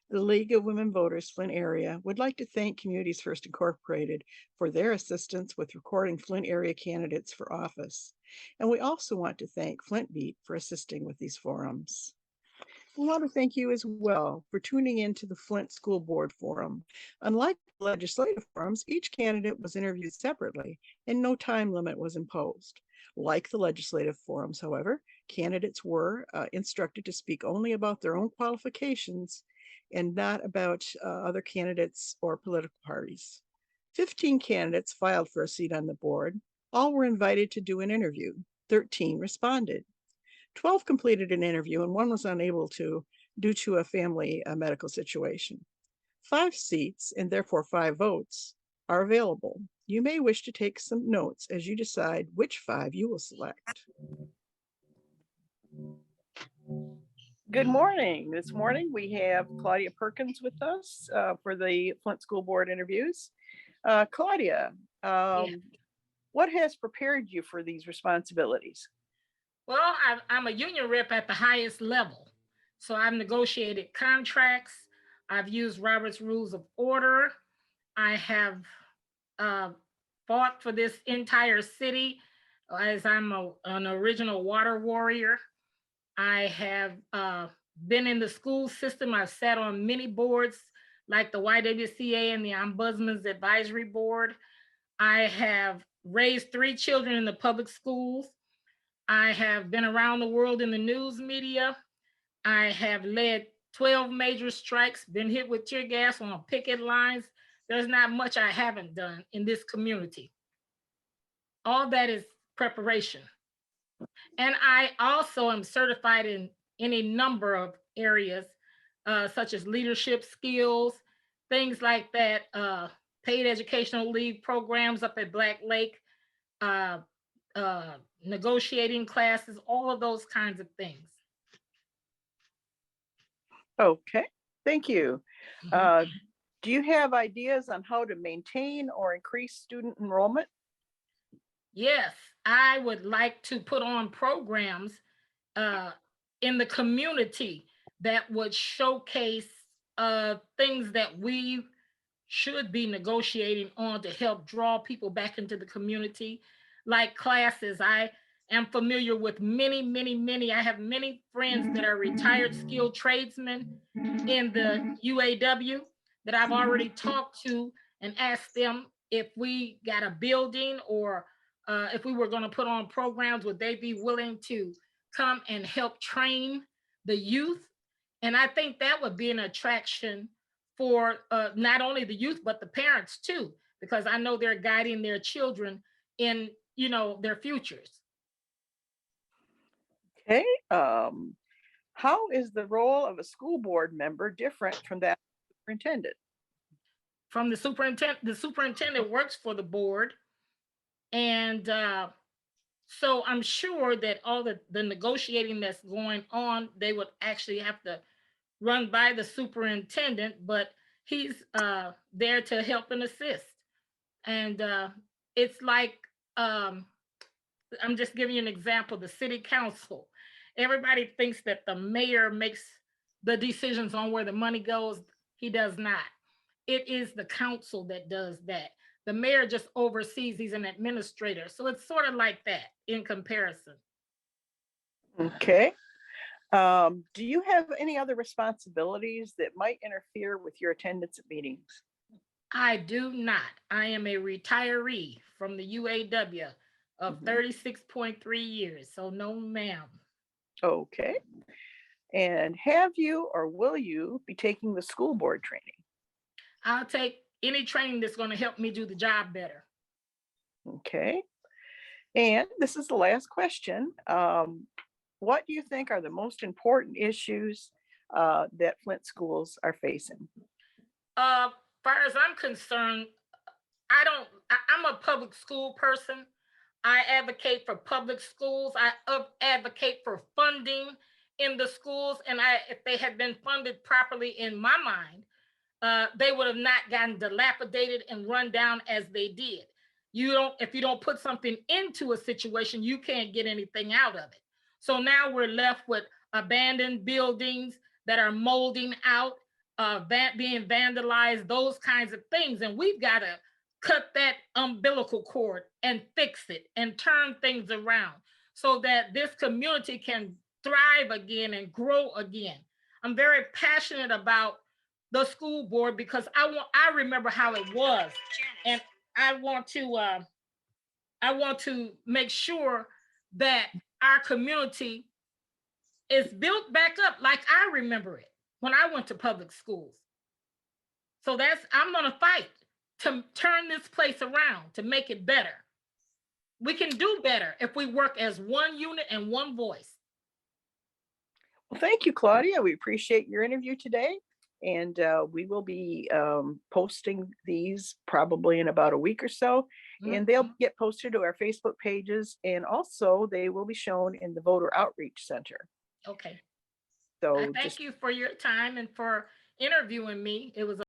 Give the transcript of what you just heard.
The League of Women Voters Flint area would like to thank Communities First Incorporated for their assistance with recording Flint area candidates for office. And we also want to thank Flint Beat for assisting with these forums. We want to thank you as well for tuning in to the Flint School Board Forum. Unlike legislative forums, each candidate was interviewed separately and no time limit was imposed. Like the legislative forums, however, candidates were instructed to speak only about their own qualifications and not about other candidates or political parties. 15 candidates filed for a seat on the board. All were invited to do an interview. 13 responded. 12 completed an interview and one was unable to due to a family medical situation. 5 seats, and therefore 5 votes, are available. You may wish to take some notes as you decide which 5 you will select. Good morning. This morning we have Claudia Perkins with us for the Flint School Board interviews. Claudia, what has prepared you for these responsibilities? Well, I'm a union rep at the highest level. So I've negotiated contracts. I've used Robert's Rules of Order. I have fought for this entire city as I'm an original water warrior. I have been in the school system. I've sat on many boards like the YWCA and the Ombudsman's Advisory Board. I have raised 3 children in the public schools. I have been around the world in the news media. I have led 12 major strikes, been hit with tear gas on picket lines. There's not much I haven't done in this community. All that is preparation. And I also am certified in any number of areas, such as leadership skills, things like that, paid educational leave programs up at Black Lake, negotiating classes, all of those kinds of things. Okay, thank you. Do you have ideas on how to maintain or increase student enrollment? Yes, I would like to put on programs in the community that would showcase things that we should be negotiating on to help draw people back into the community, like classes. I am familiar with many. I have many friends that are retired skilled tradesmen in the UAW that I've already talked to and asked them if we got a building or if we were going to put on programs, would they be willing to come and help train the youth? And I think that would be an attraction for not only the youth, but the parents too, because I know they're guiding their children in, their futures. Okay. How is the role of a school board member different from that of the superintendent? From the superintendent works for the board. And so I'm sure that all the negotiating that's going on, they would actually have to run by the superintendent, but he's there to help and assist. And it's like, I'm just giving you an example, the city council. Everybody thinks that the mayor makes the decisions on where the money goes. He does not. It is the council that does that. The mayor just oversees, he's an administrator. So it's sort of like that in comparison. Okay. Do you have any other responsibilities that might interfere with your attendance at meetings? I do not. I am a retiree from the UAW of 36.3 years. So no, ma'am. Okay. And have you or will you be taking the school board training? I'll take any training that's going to help me do the job better. Okay. And this is the last question. What do you think are the most important issues that Flint schools are facing? Far as I'm concerned, I'm a public school person. I advocate for public schools. I advocate for funding in the schools. And if they had been funded properly, in my mind, they would have not gotten dilapidated and run down as they did. If you don't put something into a situation, you can't get anything out of it. So now we're left with abandoned buildings that are molding out. being vandalized, those kinds of things. And we've got to cut that umbilical cord and fix it and turn things around so that this community can thrive again and grow again. I'm very passionate about the school board because I remember how it was, and I want to make sure that our community is built back up like I remember it when I went to public schools. So I'm going to fight to turn this place around, to make it better. We can do better if we work as one unit and one voice. Well, thank you, Claudia. We appreciate your interview today. And we will be posting these probably in about a week or so. And they'll get posted to our Facebook pages. And also they will be shown in the Voter Outreach Center. Okay. So I thank you for your time and for interviewing me. It was